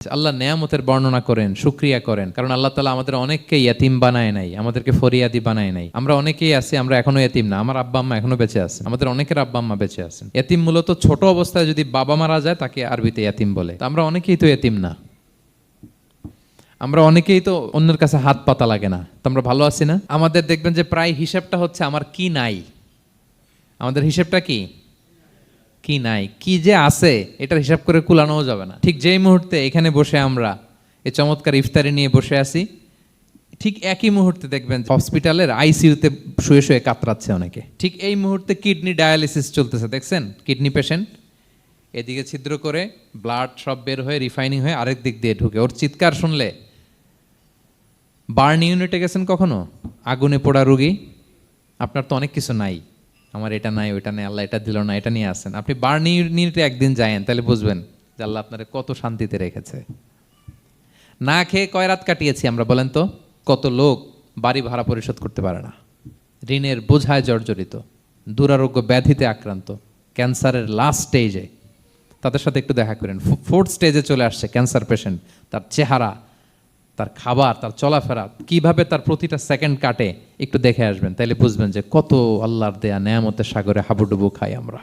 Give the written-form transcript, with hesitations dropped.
আল্লাহ নেয়ামতের বর্ণনা করেন, শুকরিয়া করেন, কারণ আল্লাহ তাআলা আমাদের অনেককে ইয়াতিম বানায় নাই, আমাদেরকে ফরিয়াদি বানায় নাই। আমরা অনেকেই আছি, আমরা এখনো ইয়াতিম না, আমার আব্বা আম্মা এখনো বেঁচে আছেন, আমাদের অনেকের আব্বা আম্মা বেঁচে আছেন। ইয়াতিম মূলত ছোট অবস্থায় যদি বাবা মারা যায় তাকে আরবিতে ইয়াতিম বলে। তা আমরা অনেকেই তো ইয়াতিম না, আমরা অনেকেই তো অন্যের কাছে হাত পাতা লাগে না। তো আমরা ভালো আছি না? আমাদের দেখবেন যে প্রায় হিসাবটা হচ্ছে আমার কি নাই, আমাদের হিসাবটা কি কি নাই, কি যে আছে এটার হিসাব করে কুলানোও যাবে না। ঠিক যেই মুহূর্তে এখানে বসে আমরা এই চমৎকার ইফতারি নিয়ে বসে আছি, ঠিক একই মুহূর্তে দেখবেন হসপিটালের আইসিইউতে শুয়ে শুয়ে কাতরাচ্ছে অনেকে। ঠিক এই মুহূর্তে কিডনি ডায়ালিসিস চলতেছে, দেখছেন? কিডনি পেশেন্ট এদিকে ছিদ্র করে ব্লাড সব বের হয়ে রিফাইনিং হয়ে আরেক দিক দিয়ে ঢুকে, ওর চিৎকার শুনলে। বার্ন ইউনিটে গেছেন কখনো? আগুনে পোড়া রুগী, আপনার তো অনেক কিছু নাই, আমার এটা নাই ওইটা নেই, আল্লাহ এটা দিল না, এটা নিয়ে আসেন। আপনি বার্ন ইউনিটে একদিন যায়েন, তাহলে বুঝবেন যে আল্লাহ আপনার কত শান্তিতে রেখেছে। না খেয়ে কয় রাত কাটিয়েছি আমরা, বলেন তো? কত লোক বাড়ি ভাড়া পরিশোধ করতে পারে না, ঋণের বোঝায় জর্জরিত, দুরারোগ্য ব্যাধিতে আক্রান্ত, ক্যান্সারের লাস্ট স্টেজে। তাদের সাথে একটু দেখা করেন, ফোর্থ স্টেজে চলে আসছে ক্যান্সার পেশেন্ট। তার চেহারা, তার খাবার, তার চলাফেরা, কিভাবে তার প্রতিটা সেকেন্ড কাটে, একটু দেখে আসবেন, তাইলে বুঝবেন যে কত আল্লাহর দেয়া নেয়ামতের সাগরে হাবুডুবু খাই আমরা।